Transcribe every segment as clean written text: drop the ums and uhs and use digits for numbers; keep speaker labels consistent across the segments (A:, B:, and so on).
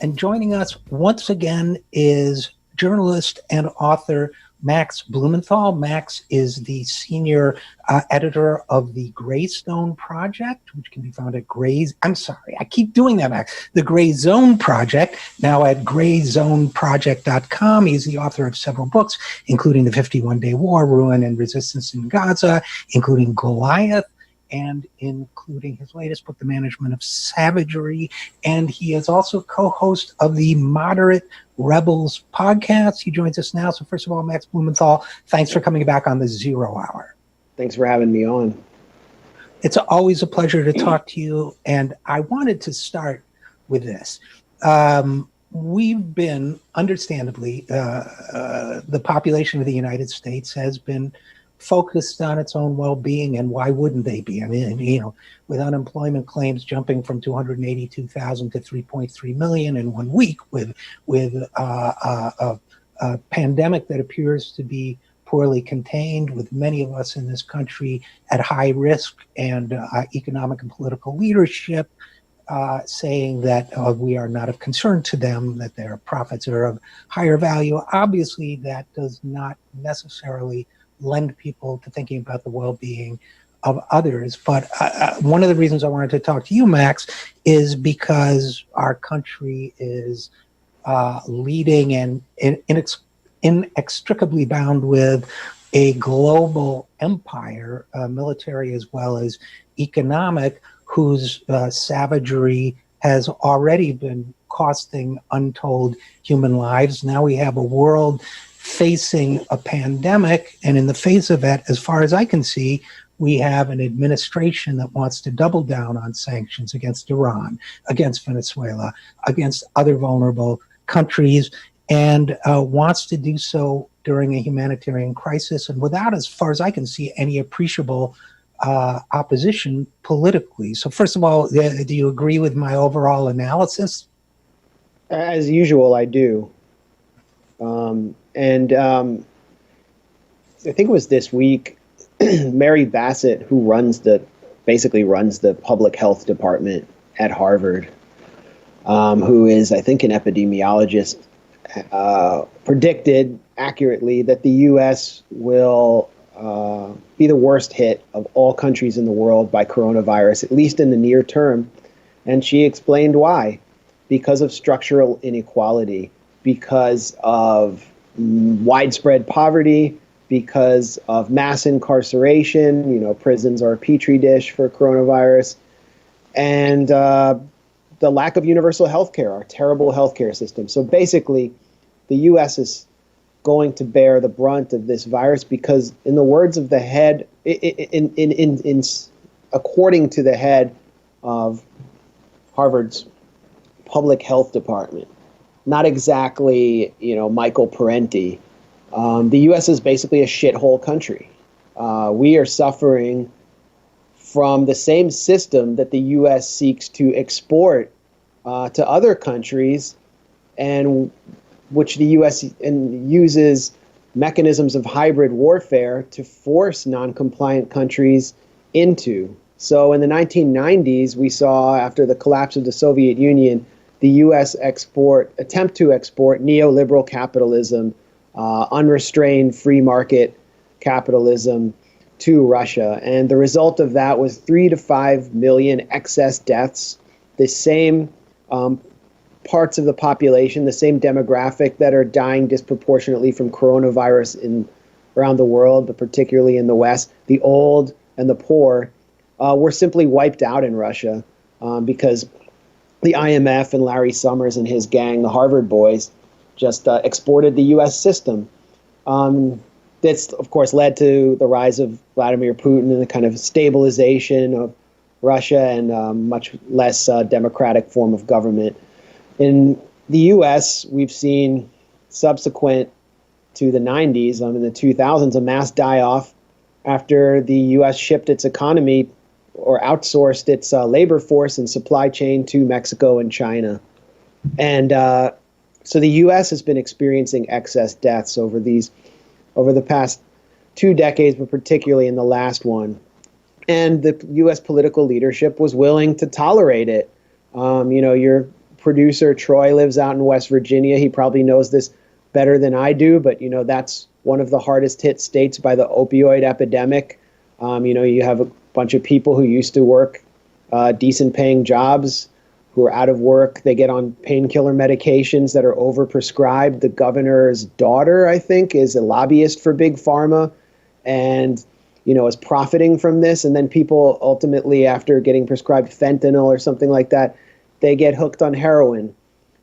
A: And joining us once again is journalist and author Max Blumenthal. Max is the senior editor of the Greystone Project, which can be found at I keep doing that, Max. The Gray Zone Project, now at grayzoneproject.com. He's the author of several books, including The 51-Day War, Ruin and Resistance in Gaza, including Goliath, and including his latest book, The Management of Savagery. And he is also co-host of the Moderate Rebels podcast. He joins us now. So first of all, Max Blumenthal, thanks for coming back on the Zero Hour.
B: Thanks for having me on.
A: It's always a pleasure to talk to you. And I wanted to start with this. We've been, understandably, the population of the United States has been focused on its own well-being, and why wouldn't they be? I mean, with unemployment claims jumping from 282,000 to 3.3 million in 1 week, with a pandemic that appears to be poorly contained, with many of us in this country at high risk, and economic and political leadership saying that we are not of concern to them, that their profits are of higher value. Obviously, that does not necessarily lend people to thinking about the well-being of others. But one of the reasons I wanted to talk to you, Max, is because our country is leading and inextricably bound with a global empire, military as well as economic, whose savagery has already been costing untold human lives. Now we have a world facing a pandemic, and in the face of that, as far as I can see, we have an administration that wants to double down on sanctions against Iran, against Venezuela, against other vulnerable countries, and wants to do so during a humanitarian crisis, and without, as far as I can see, any appreciable opposition politically. So first of all, do you agree with my overall analysis?
B: As usual, I do. And I think it was this week, Mary Bassett, who basically runs the public health department at Harvard, who is, I think, an epidemiologist, predicted accurately that the U.S. will be the worst hit of all countries in the world by coronavirus, at least in the near term. And she explained why. Because of structural inequality, because of widespread poverty, because of mass incarceration, prisons are a petri dish for coronavirus, and the lack of universal health care, our terrible healthcare system. So basically, the U.S. is going to bear the brunt of this virus because, in the words of the head, according to the head of Harvard's public health department, not exactly, Michael Parenti. The U.S. is basically a shithole country. We are suffering from the same system that the U.S. seeks to export to other countries, and which the U.S. uses mechanisms of hybrid warfare to force non-compliant countries into. So in the 1990s, we saw, after the collapse of the Soviet Union, the U.S. attempt to export neoliberal capitalism, unrestrained free market capitalism to Russia. And the result of that was 3 to 5 million excess deaths, the same parts of the population, the same demographic that are dying disproportionately from coronavirus around the world, but particularly in the West. The old and the poor were simply wiped out in Russia because the IMF and Larry Summers and his gang, the Harvard boys, just exported the U.S. system. That's, of course, led to the rise of Vladimir Putin and the kind of stabilization of Russia and much less democratic form of government. In the U.S., we've seen, subsequent to the 90s, in the 2000s, a mass die-off after the U.S. shipped its economy or outsourced its labor force and supply chain to Mexico and China. And so the U.S. has been experiencing excess deaths over the past 2 decades, but particularly in the last one. And the U.S. political leadership was willing to tolerate it. Your producer Troy lives out in West Virginia. He probably knows this better than I do, but that's one of the hardest hit states by the opioid epidemic. You have a bunch of people who used to work decent paying jobs who are out of work. They get on painkiller medications that are overprescribed. The governor's daughter, I think, is a lobbyist for Big Pharma and, is profiting from this. And then people ultimately, after getting prescribed fentanyl or something like that, they get hooked on heroin.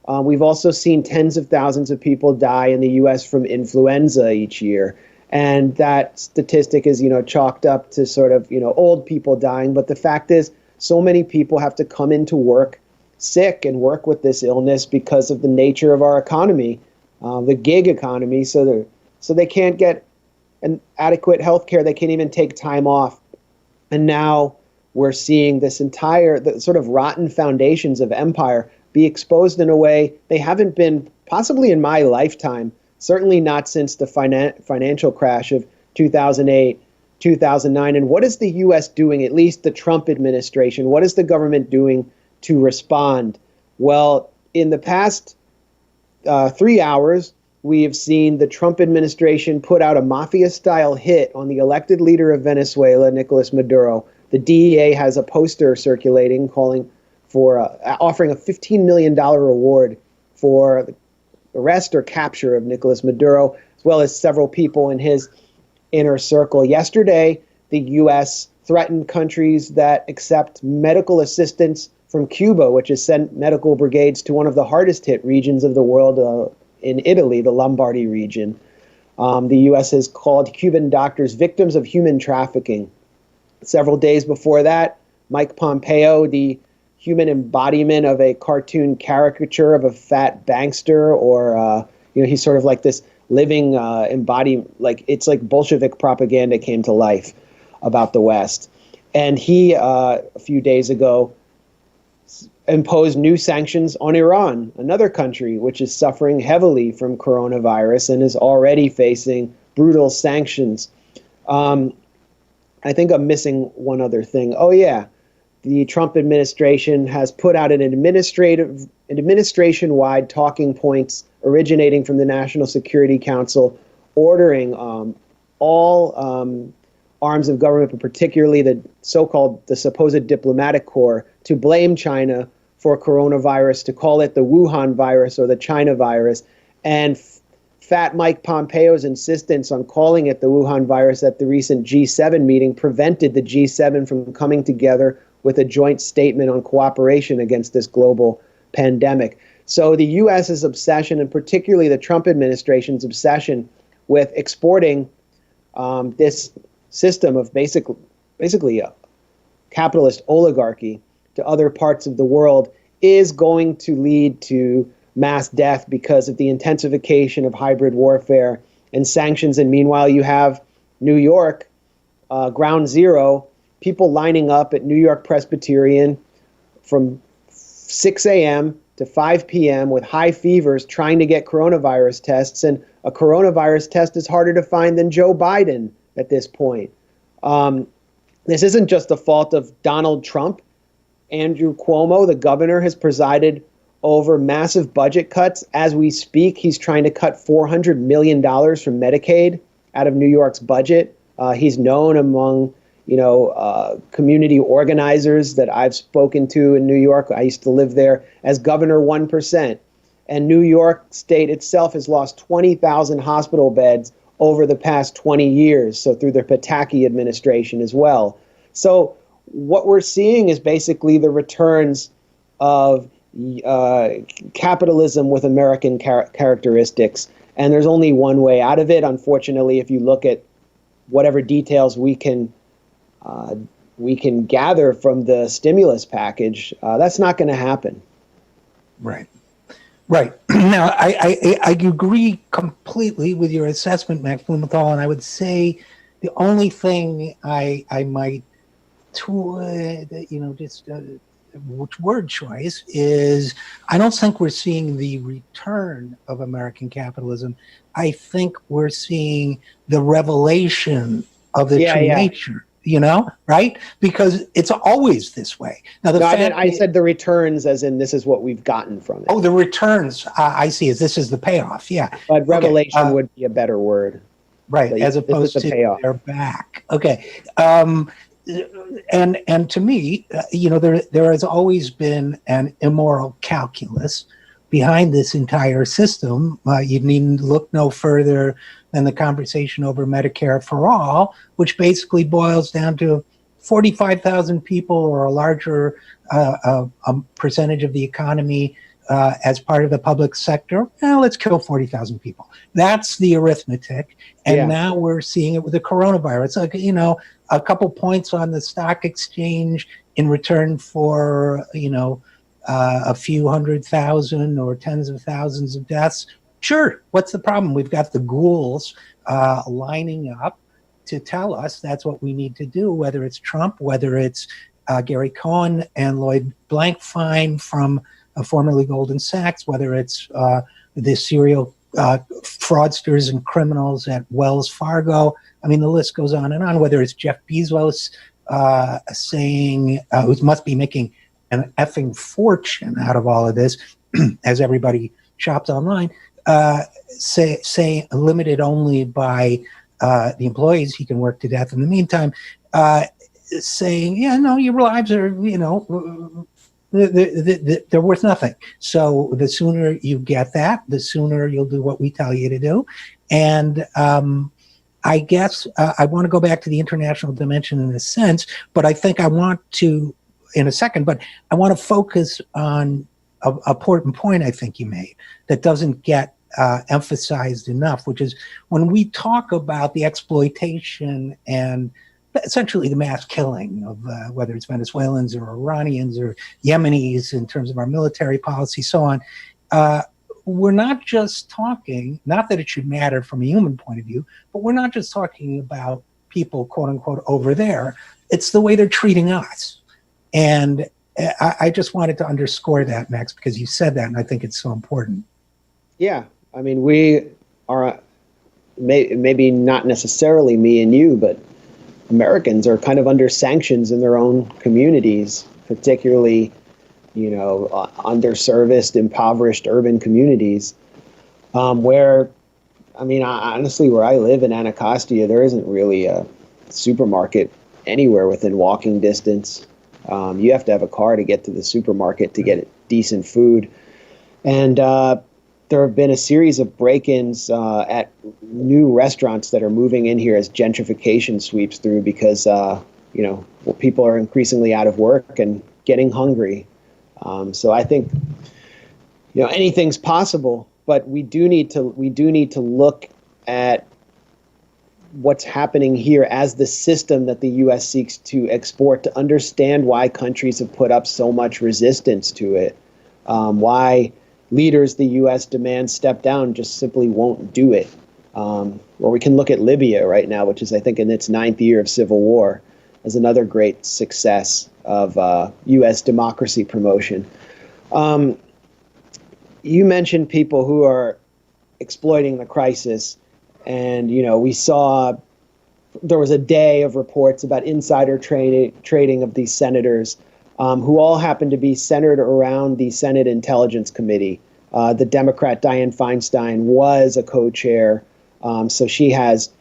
B: We've also seen tens of thousands of people die in the U.S. from influenza each year. And that statistic is, chalked up to sort of, old people dying. But the fact is, so many people have to come into work sick and work with this illness because of the nature of our economy, the gig economy. So they can't get an adequate health care. They can't even take time off. And now we're seeing the sort of rotten foundations of empire be exposed in a way they haven't been possibly in my lifetime, certainly not since the financial crash of 2008, 2009. And what is the U.S. doing, at least the Trump administration? What is the government doing to respond? Well, in the past 3 hours, we have seen the Trump administration put out a mafia-style hit on the elected leader of Venezuela, Nicolas Maduro. The DEA has a poster circulating calling for offering a $15 million reward for the arrest or capture of Nicolas Maduro, as well as several people in his inner circle. Yesterday, the U.S. threatened countries that accept medical assistance from Cuba, which has sent medical brigades to one of the hardest hit regions of the world, in Italy, the Lombardy region. The U.S. has called Cuban doctors victims of human trafficking. Several days before that, Mike Pompeo, the human embodiment of a cartoon caricature of a fat bankster, or he's sort of like this living embodiment, like it's like Bolshevik propaganda came to life about the West. And he, a few days ago, imposed new sanctions on Iran, another country which is suffering heavily from coronavirus and is already facing brutal sanctions. I think I'm missing one other thing. Oh, yeah. The Trump administration has put out an administration-wide talking points originating from the National Security Council, ordering all arms of government, but particularly the supposed diplomatic corps, to blame China for coronavirus, to call it the Wuhan virus or the China virus. And Fat Mike Pompeo's insistence on calling it the Wuhan virus at the recent G7 meeting prevented the G7 from coming together with a joint statement on cooperation against this global pandemic. So the U.S.'s obsession, and particularly the Trump administration's obsession with exporting this system of basically a capitalist oligarchy to other parts of the world, is going to lead to mass death because of the intensification of hybrid warfare and sanctions. And meanwhile, you have New York, ground zero, people lining up at New York Presbyterian from 6 a.m. to 5 p.m. with high fevers trying to get coronavirus tests. And a coronavirus test is harder to find than Joe Biden at this point. This isn't just the fault of Donald Trump. Andrew Cuomo, the governor, has presided over massive budget cuts. As we speak, he's trying to cut $400 million from Medicaid out of New York's budget. He's known among community organizers that I've spoken to in New York. I used to live there as Governor 1%. And New York State itself has lost 20,000 hospital beds over the past 20 years, so through the Pataki administration as well. So what we're seeing is basically the returns of capitalism with American characteristics. And there's only one way out of it. Unfortunately, if you look at whatever details we can gather from the stimulus package, that's not going to happen.
A: Right. Right. Now, I agree completely with your assessment, Max Blumenthal, and I would say the only thing I might, which word choice is, I don't think we're seeing the return of American capitalism. I think we're seeing the revelation of the true nature right? Because it's always this way. Now,
B: I said the returns, as in this is what we've gotten from it.
A: Oh, the returns, I see. This is the payoff. Yeah.
B: But revelation would be a better word.
A: Right,
B: So,
A: as opposed to
B: payoff.
A: they're back. Okay. And to me, there has always been an immoral calculus behind this entire system. You needn't look no further than the conversation over Medicare for all, which basically boils down to 45,000 people or a larger percentage of the economy as part of the public sector. Let's kill 40,000 people. That's the arithmetic. And now we're seeing it with the coronavirus. Like, a couple points on the stock exchange in return for, a few 100,000 or tens of thousands of deaths. Sure. What's the problem? We've got the ghouls lining up to tell us that's what we need to do, whether it's Trump, whether it's Gary Cohn and Lloyd Blankfein from formerly Goldman Sachs, whether it's the serial fraudsters and criminals at Wells Fargo. I mean, the list goes on and on, whether it's Jeff Bezos saying, who must be making an effing fortune out of all of this, as everybody shops online, say limited only by the employees, he can work to death in the meantime, saying, your lives are, they're worth nothing. So the sooner you get that, the sooner you'll do what we tell you to do. And I guess I want to go back to the international dimension in a sense, but I think I want to, in a second, but I want to focus on a important point I think you made that doesn't get emphasized enough, which is when we talk about the exploitation and essentially the mass killing of whether it's Venezuelans or Iranians or Yemenis in terms of our military policy, so on. We're not just talking, not that it should matter from a human point of view, but we're not just talking about people, quote unquote, over there. It's the way they're treating us. And I just wanted to underscore that, Max, because you said that, and I think it's so important.
B: Yeah. I mean, we are, maybe not necessarily me and you, but Americans are kind of under sanctions in their own communities, particularly, underserviced, impoverished urban communities, where, honestly, where I live in Anacostia, there isn't really a supermarket anywhere within walking distance. You have to have a car to get to the supermarket to get decent food. And there have been a series of break-ins at new restaurants that are moving in here as gentrification sweeps through because, people are increasingly out of work and getting hungry. So I think, anything's possible, but we do need to look at what's happening here as the system that the U.S. seeks to export to understand why countries have put up so much resistance to it, why leaders the U.S. demands step down just simply won't do it. Or we can look at Libya right now, which is, I think, in its 9th year of civil war, as another great success of U.S. democracy promotion. You mentioned people who are exploiting the crisis. And, we saw there was a day of reports about insider trading of these senators who all happened to be centered around the Senate Intelligence Committee. The Democrat Dianne Feinstein was a co-chair, so she has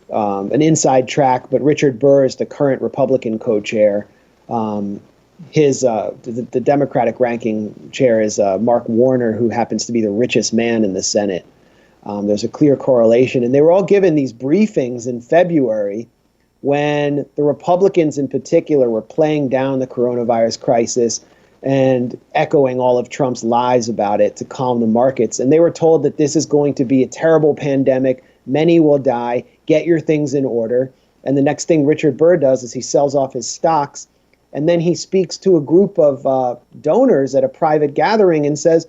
B: an inside track, but Richard Burr is the current Republican co-chair. The Democratic ranking chair is Mark Warner, who happens to be the richest man in the Senate. There's a clear correlation. And they were all given these briefings in February when the Republicans in particular were playing down the coronavirus crisis and echoing all of Trump's lies about it to calm the markets. And they were told that this is going to be a terrible pandemic. Many will die. Get your things in order. And the next thing Richard Burr does is he sells off his stocks. And then he speaks to a group of donors at a private gathering and says,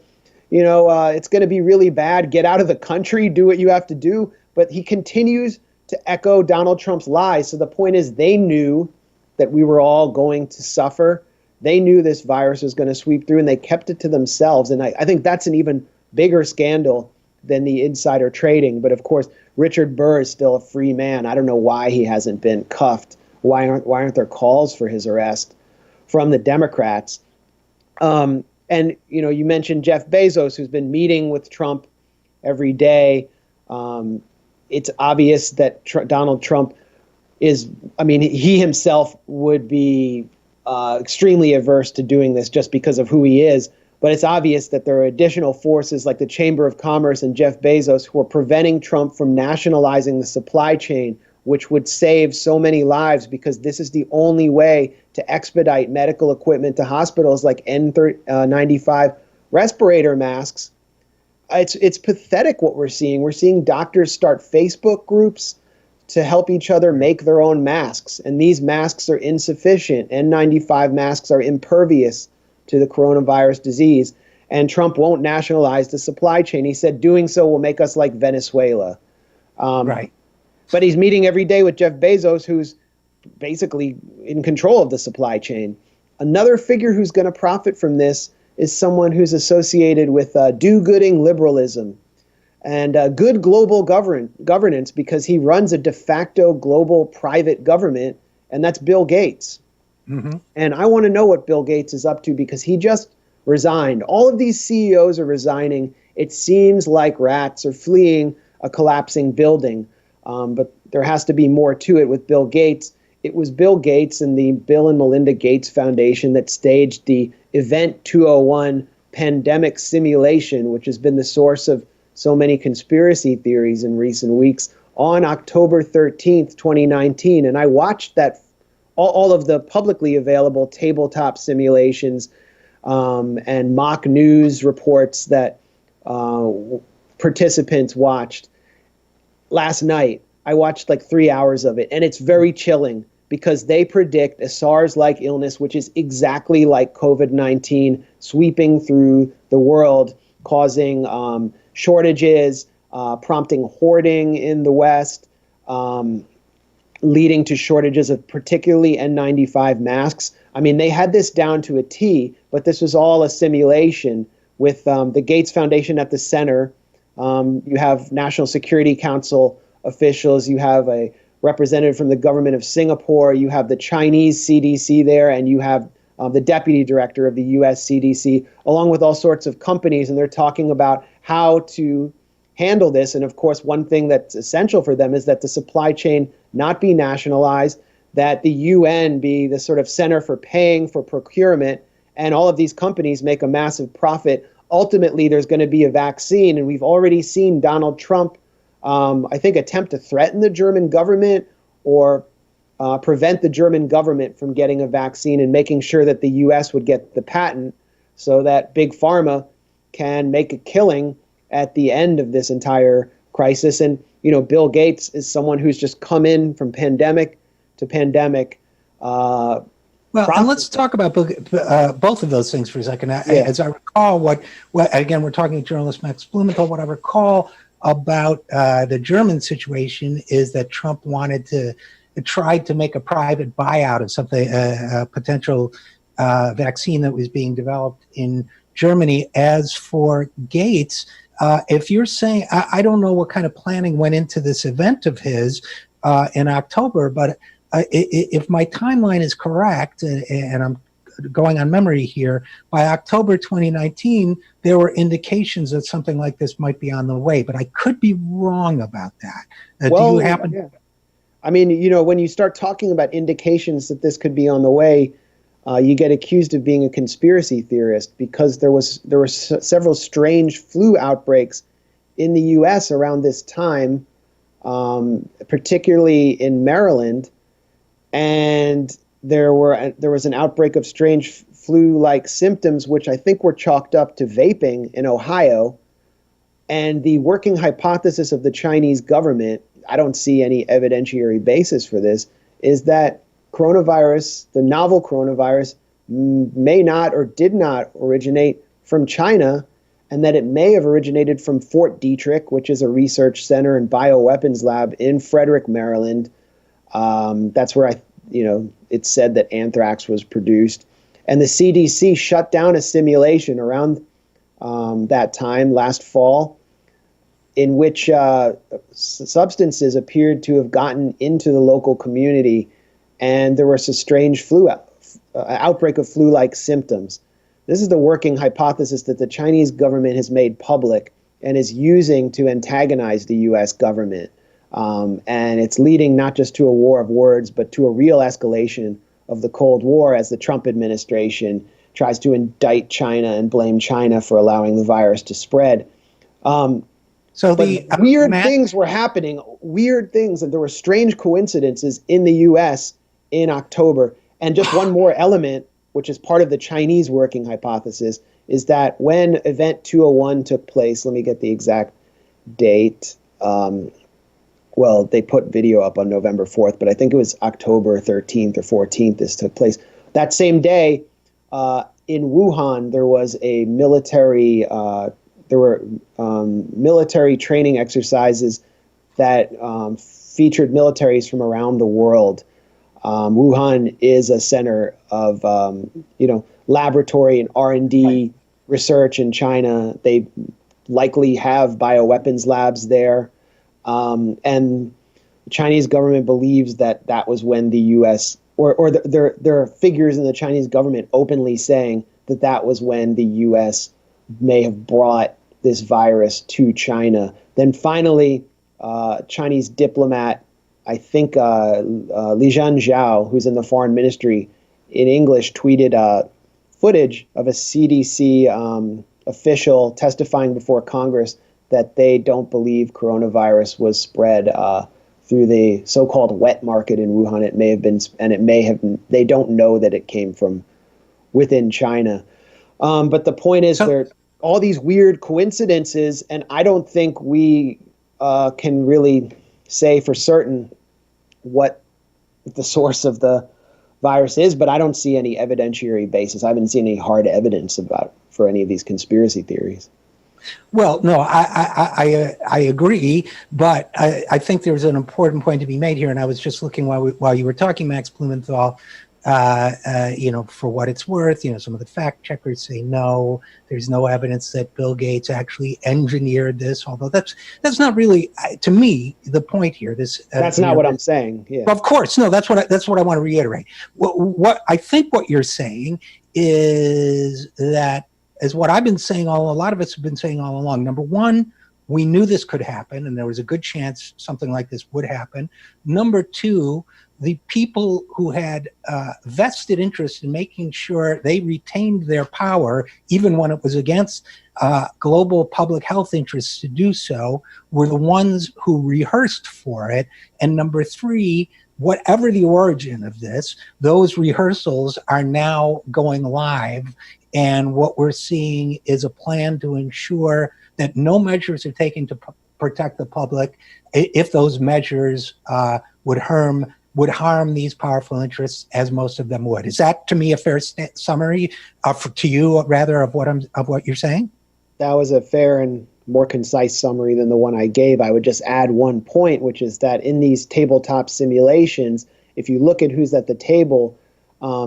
B: it's going to be really bad. Get out of the country. Do what you have to do. But he continues to echo Donald Trump's lies. So the point is they knew that we were all going to suffer. They knew this virus was going to sweep through, and they kept it to themselves. And I think that's an even bigger scandal than the insider trading. But of course, Richard Burr is still a free man. I don't know why he hasn't been cuffed Why aren't there calls for his arrest from the Democrats? And you mentioned Jeff Bezos, who's been meeting with Trump every day. It's obvious that Donald Trump he himself would be extremely averse to doing this just because of who he is. But it's obvious that there are additional forces like the Chamber of Commerce and Jeff Bezos who are preventing Trump from nationalizing the supply chain, which would save so many lives, because this is the only way to expedite medical equipment to hospitals like N95 respirator masks. It's pathetic what we're seeing. We're seeing doctors start Facebook groups to help each other make their own masks. And these masks are insufficient. N95 masks are impervious to the coronavirus disease. And Trump won't nationalize the supply chain. He said doing so will make us like Venezuela.
A: Right.
B: But he's meeting every day with Jeff Bezos, who's basically in control of the supply chain. Another figure who's going to profit from this is someone who's associated with do-gooding liberalism and good global governance, because he runs a de facto global private government, and that's Bill Gates. Mm-hmm. And I want to know what Bill Gates is up to, because he just resigned. All of these CEOs are resigning. It seems like rats are fleeing a collapsing building. But there has to be more to it with Bill Gates. It was Bill Gates and the Bill and Melinda Gates Foundation that staged the Event 201 pandemic simulation, which has been the source of so many conspiracy theories in recent weeks, on October 13th, 2019. And I watched all of the publicly available tabletop simulations and mock news reports that participants watched. Last night, I watched like 3 hours of it, and it's very chilling, because they predict a SARS-like illness, which is exactly like COVID-19, sweeping through the world, causing shortages, prompting hoarding in the West, leading to shortages of particularly N95 masks. I mean, they had this down to a T, but this was all a simulation with the Gates Foundation at the center. You have National Security Council officials, you have a representative from the government of Singapore, you have the Chinese CDC there, and you have the deputy director of the US CDC, along with all sorts of companies, and they're talking about how to handle this. And of course, one thing that's essential for them is that the supply chain not be nationalized, that the UN be the sort of center for paying for procurement, and all of these companies make a massive profit. Ultimately, there's going to be a vaccine, and we've already seen Donald Trump, I think, attempt to threaten the German government or prevent the German government from getting a vaccine, and making sure that the U.S. would get the patent so that Big Pharma can make a killing at the end of this entire crisis. And, Bill Gates is someone who's just come in from pandemic to pandemic.
A: Well, and let's talk about both of those things for a second. As I recall, what again, we're talking to journalist Max Blumenthal. What I recall about the German situation is that Trump tried to make a private buyout of something, a potential vaccine that was being developed in Germany. As for Gates, if you're saying, I don't know what kind of planning went into this event of his in October, but if my timeline is correct, and I'm going on memory here, by October 2019, there were indications that something like this might be on the way, but I could be wrong about that. Do you happen?
B: Yeah. I mean, when you start talking about indications that this could be on the way, you get accused of being a conspiracy theorist, because there were several strange flu outbreaks in the U.S. around this time, particularly in Maryland. And there was an outbreak of strange flu-like symptoms, which I think were chalked up to vaping in Ohio. And the working hypothesis of the Chinese government, I don't see any evidentiary basis for this, is that coronavirus, the novel coronavirus, may not or did not originate from China, and that it may have originated from Fort Detrick, which is a research center and bioweapons lab in Frederick, Maryland. That's where it's said that anthrax was produced. And the CDC shut down a simulation around that time, last fall, in which substances appeared to have gotten into the local community and there was a strange outbreak of flu-like symptoms. This is the working hypothesis that the Chinese government has made public and is using to antagonize the U.S. government. And it's leading not just to a war of words, but to a real escalation of the Cold War as the Trump administration tries to indict China and blame China for allowing the virus to spread.
A: So
B: weird things were happening, weird things, and there were strange coincidences in the U.S. in October. And just one more element, which is part of the Chinese working hypothesis, is that when Event 201 took place, let me get the exact date. Well, they put video up on November 4th, but I think it was October 13th or 14th this took place. That same day, in Wuhan, there was a military, there were military training exercises that featured militaries from around the world. Wuhan is a center of, laboratory and R&D research in China. They likely have bioweapons labs there. And the Chinese government believes that that was when the U.S. there are figures in the Chinese government openly saying that that was when the U.S. may have brought this virus to China. Then finally, Chinese diplomat, I think Lijian Zhao, who's in the foreign ministry in English, tweeted footage of a CDC official testifying before Congress that they don't believe coronavirus was spread through the so-called wet market in Wuhan. It may have been, and it may have, they don't know that it came from within China. But the point is, there are all these weird coincidences, and I don't think we can really say for certain what the source of the virus is, but I don't see any evidentiary basis. I haven't seen any hard evidence for any of these conspiracy theories.
A: Well, no, I agree, but I think there's an important point to be made here, and I was just looking while you were talking, Max Blumenthal. For what it's worth, some of the fact checkers say no, there's no evidence that Bill Gates actually engineered this. Although that's not really, to me, the point here.
B: That's not what I'm saying. Yeah.
A: Of course, no. That's what I want to reiterate. What I think what you're saying is that, is what I've been saying a lot of us have been saying all along. Number one, we knew this could happen, and there was a good chance something like this would happen. Number two, the people who had vested interest in making sure they retained their power, even when it was against global public health interests to do so, were the ones who rehearsed for it. And number three, whatever the origin of this, those rehearsals are now going live. And what we're seeing is a plan to ensure that no measures are taken to protect the public if those measures would harm these powerful interests, as most of them would. Is that, to me, a fair summary to you, rather, of what you're saying?
B: That was a fair and more concise summary than the one I gave. I would just add one point, which is that in these tabletop simulations, if you look at who's at the table,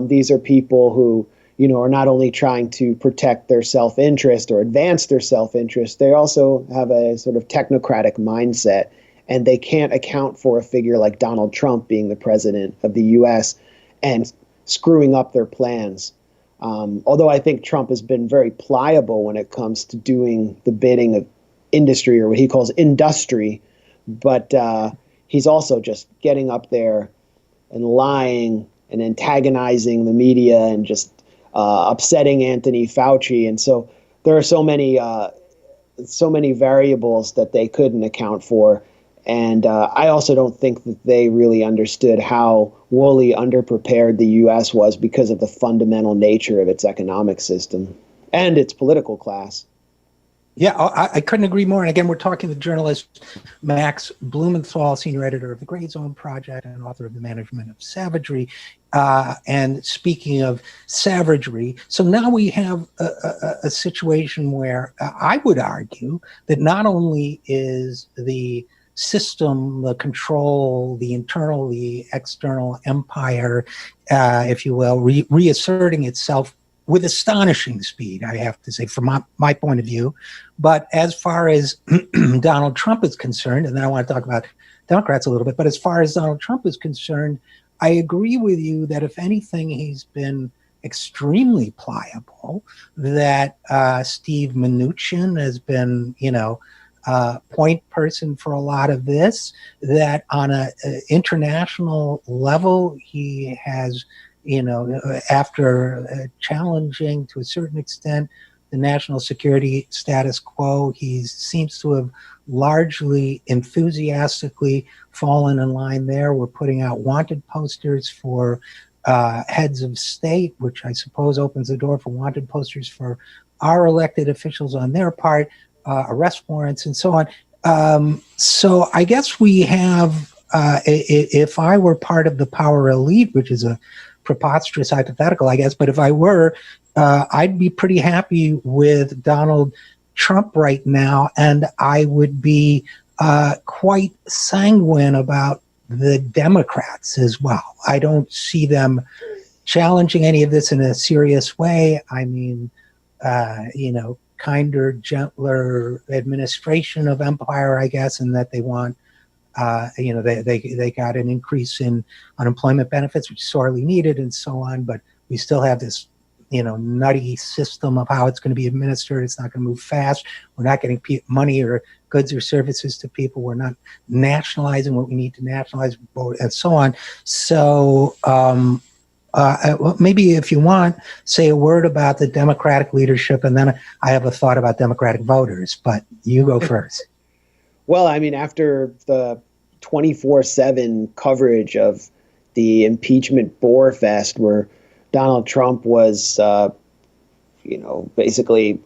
B: these are people who are not only trying to protect their self-interest or advance their self-interest, they also have a sort of technocratic mindset, and they can't account for a figure like Donald Trump being the president of the U.S. and screwing up their plans. Although I think Trump has been very pliable when it comes to doing the bidding of industry, or what he calls industry, but he's also just getting up there and lying and antagonizing the media and just upsetting Anthony Fauci. And so there are so many variables that they couldn't account for. And I also don't think that they really understood how woefully underprepared the U.S. was because of the fundamental nature of its economic system and its political class.
A: Yeah, I couldn't agree more. And again, we're talking to journalist Max Blumenthal, senior editor of the Gray Zone Project and author of The Management of Savagery. And speaking of savagery, so now we have a situation where I would argue that not only is the system, the control, the internal, the external empire, if you will, reasserting itself with astonishing speed, I have to say, from my point of view. But as far as Donald Trump is concerned, and then I want to talk about Democrats a little bit, but as far as Donald Trump is concerned, I agree with you that if anything, he's been extremely pliable. That Steve Mnuchin has been, point person for a lot of this. That on a international level, he has, after challenging to a certain extent the national security status quo, he seems to have largely enthusiastically fallen in line there. We're putting out wanted posters for heads of state, which I suppose opens the door for wanted posters for our elected officials on their part, arrest warrants, and so on. So I guess we have, if I were part of the power elite, which is a preposterous hypothetical, I guess, but if I were, I'd be pretty happy with Donald Trump right now, and I would be quite sanguine about the Democrats as well. I don't see them challenging any of this in a serious way. I mean, kinder, gentler administration of empire, I guess, and that they want, they got an increase in unemployment benefits, which is sorely needed, and so on. But we still have this, nutty system of how it's going to be administered. It's not going to move fast. We're not getting money or goods or services to people. We're not nationalizing what we need to nationalize, and so on. So maybe if you want, say a word about the Democratic leadership, and then I have a thought about Democratic voters, but you go first.
B: Well, I mean, after the 24/7 coverage of the impeachment bore fest where Donald Trump was, basically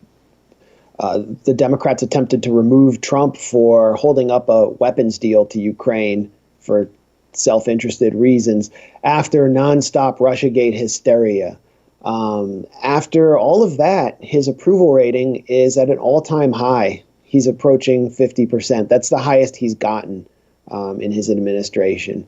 B: the Democrats attempted to remove Trump for holding up a weapons deal to Ukraine for self-interested reasons, after nonstop Russiagate hysteria. After all of that, his approval rating is at an all-time high. He's approaching 50%. That's the highest he's gotten in his administration.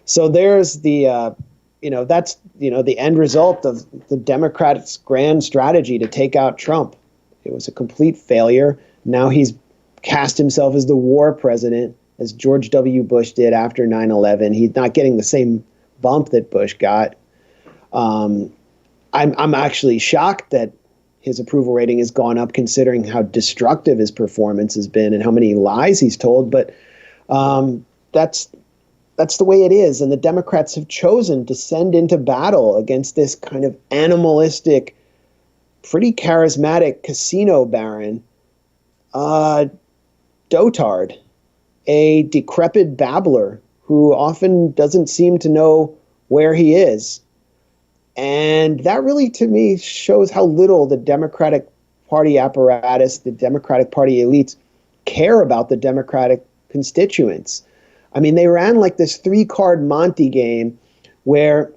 B: So there's the, that's, the end result of the Democrats' grand strategy to take out Trump. It was a complete failure. Now he's cast himself as the war president, as George W. Bush did after 9/11. He's not getting the same bump that Bush got. I'm actually shocked that his approval rating has gone up, considering how destructive his performance has been and how many lies he's told. But that's the way it is. And the Democrats have chosen to send into battle against this kind of animalistic, pretty charismatic casino baron, dotard, a decrepit babbler who often doesn't seem to know where he is. And that really, to me, shows how little the Democratic Party apparatus, the Democratic Party elites, care about the Democratic constituents. I mean, they ran like this 3-card Monte game where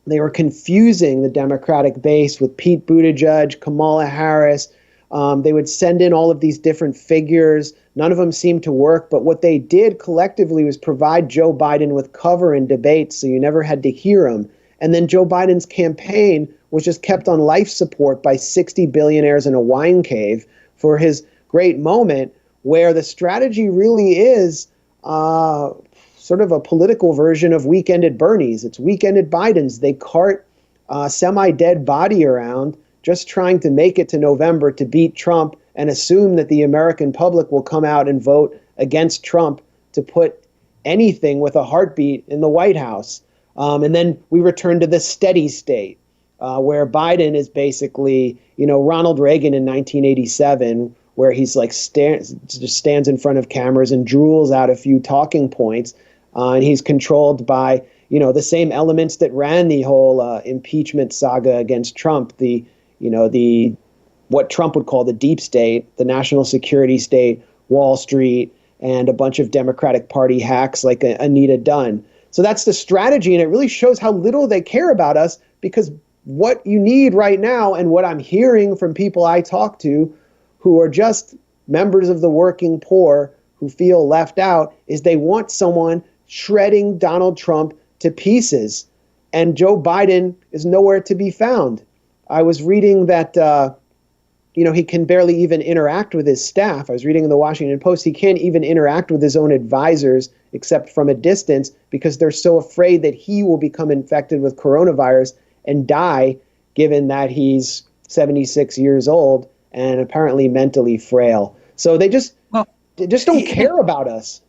B: they were confusing the Democratic base with Pete Buttigieg, Kamala Harris. They would send in all of these different figures. None of them seemed to work. But what they did collectively was provide Joe Biden with cover in debates, so you never had to hear him. And then Joe Biden's campaign was just kept on life support by 60 billionaires in a wine cave for his great moment, where the strategy really is sort of a political version of Weekend at Bernie's. It's Weekend at Biden's. They cart a semi-dead body around just trying to make it to November to beat Trump and assume that the American public will come out and vote against Trump to put anything with a heartbeat in the White House. And then we return to the steady state, where Biden is basically, Ronald Reagan in 1987, where he's like just stands in front of cameras and drools out a few talking points. And he's controlled by, the same elements that ran the whole impeachment saga against Trump, what Trump would call the deep state, the national security state, Wall Street, and a bunch of Democratic Party hacks like Anita Dunn. So that's the strategy, and it really shows how little they care about us, because what you need right now, and what I'm hearing from people I talk to who are just members of the working poor who feel left out, is they want someone shredding Donald Trump to pieces. And Joe Biden is nowhere to be found. I was reading that he can barely even interact with his staff. I was reading in the Washington Post, he can't even interact with his own advisors except from a distance because they're so afraid that he will become infected with coronavirus and die, given that he's 76 years old and apparently mentally frail. So they just don't care about us.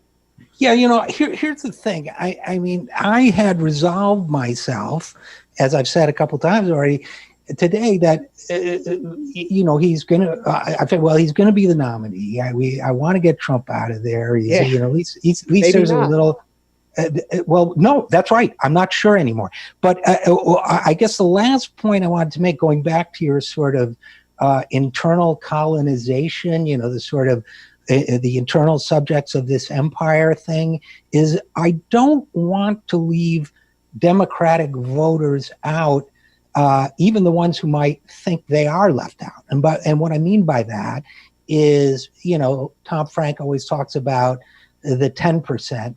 A: Yeah, here's the thing. I mean, I had resolved myself, as I've said a couple times already today, that he's gonna. I think, well, he's gonna be the nominee. I want to get Trump out of there. At least there's a little. Well, no, that's right. I'm not sure anymore. But I guess the last point I wanted to make, going back to your sort of internal colonization, the sort of the internal subjects of this empire thing, is I don't want to leave Democratic voters out, even the ones who might think they are left out. And what I mean by that is, Tom Frank always talks about the 10%,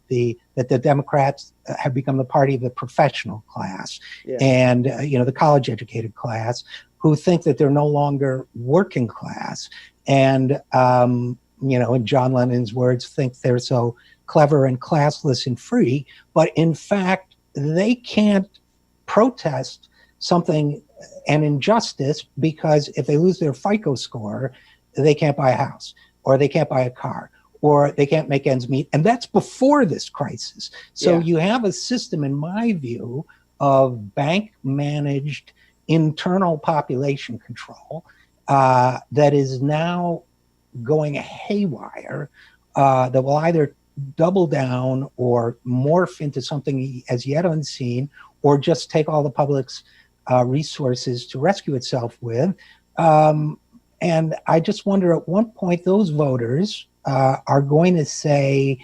A: that the Democrats have become the party of the professional class, and the college educated class, who think that they're no longer working class, and in John Lennon's words, think they're so clever and classless and free, but in fact they can't protest something, an injustice, because if they lose their FICO score, they can't buy a house, or they can't buy a car, or they can't make ends meet. And that's before this crisis. So you have a system, in my view, of bank-managed internal population control that is now going haywire, that will either double down or morph into something as yet unseen, or just take all the public's resources to rescue itself with. And I just wonder at what point those voters are going to say,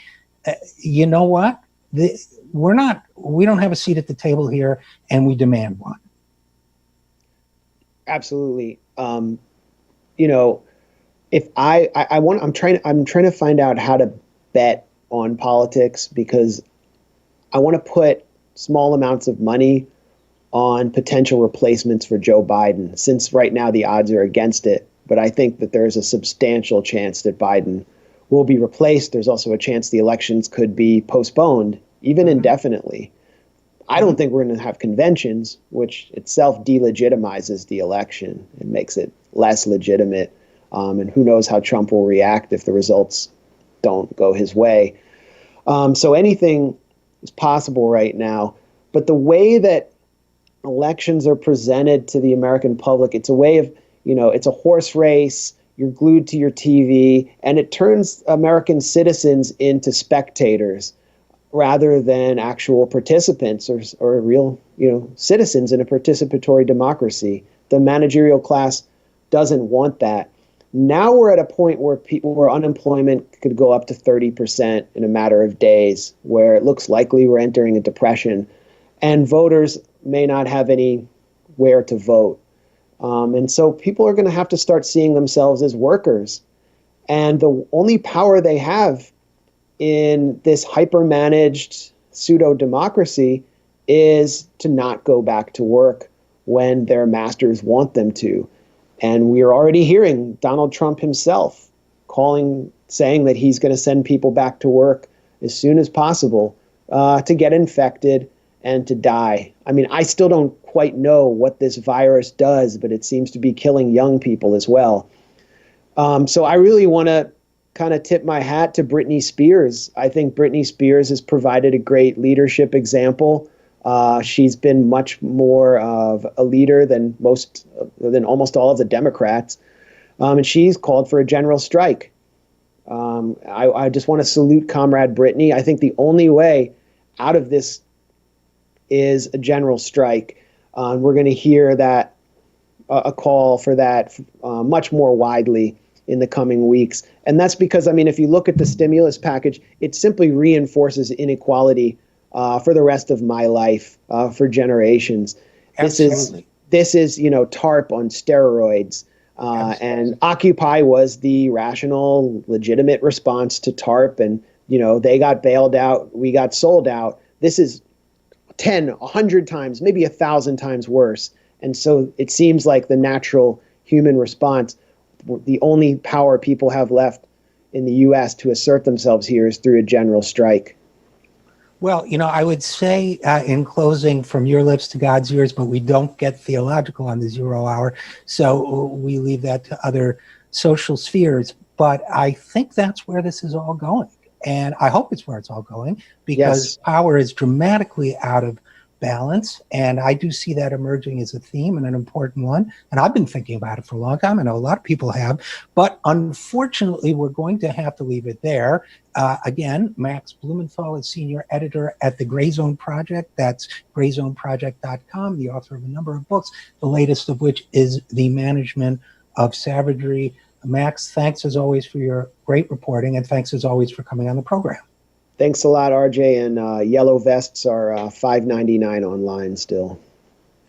A: you know what, we don't have a seat at the table here, and we demand one.
B: Absolutely. If I'm trying to find out how to bet on politics, because I want to put small amounts of money on potential replacements for Joe Biden, since right now the odds are against it. But I think that there's a substantial chance that Biden will be replaced. There's also a chance the elections could be postponed, even indefinitely. I don't think we're going to have conventions, which itself delegitimizes the election and makes it less legitimate. And who knows how Trump will react if the results don't go his way. So anything is possible right now. But the way that elections are presented to the American public, it's a way of, it's a horse race. You're glued to your TV, and it turns American citizens into spectators rather than actual participants or real, citizens in a participatory democracy. The managerial class doesn't want that. Now we're at a point where unemployment could go up to 30% in a matter of days, where it looks likely we're entering a depression, and voters may not have anywhere to vote. And so people are going to have to start seeing themselves as workers. And the only power they have in this hyper-managed pseudo-democracy is to not go back to work when their masters want them to. And we are already hearing Donald Trump himself saying that he's going to send people back to work as soon as possible to get infected and to die. I mean, I still don't quite know what this virus does, but it seems to be killing young people as well. So I really want to kind of tip my hat to Britney Spears. I think Britney Spears has provided a great leadership example. She's been much more of a leader than almost all of the Democrats. And she's called for a general strike. I just want to salute Comrade Britney. I think the only way out of this is a general strike. We're going to hear that a call for that much more widely in the coming weeks. And that's because, if you look at the stimulus package, it simply reinforces inequality for the rest of my life, for generations.
A: Absolutely.
B: This is TARP on steroids. And Occupy was the rational, legitimate response to TARP. And, they got bailed out. We got sold out. This is 10, 100 times, maybe 1,000 times worse. And so it seems like the natural human response. the only power people have left in the U.S. to assert themselves here is through a general strike.
A: Well, I would say in closing, from your lips to God's ears, but we don't get theological on the 0 hour, so we leave that to other social spheres. But I think that's where this is all going. And I hope it's where it's all going, because
B: Yes.
A: power is dramatically out of balance. And I do see that emerging as a theme and an important one. And I've been thinking about it for a long time. I know a lot of people have. But unfortunately, we're going to have to leave it there. Again, Max Blumenthal is senior editor at the Gray Zone Project. That's grayzoneproject.com, the author of a number of books, the latest of which is The Management of Savagery. Max, thanks as always for your great reporting, and thanks as always for coming on the program.
B: Thanks a lot, RJ. And yellow vests are $5.99 online still.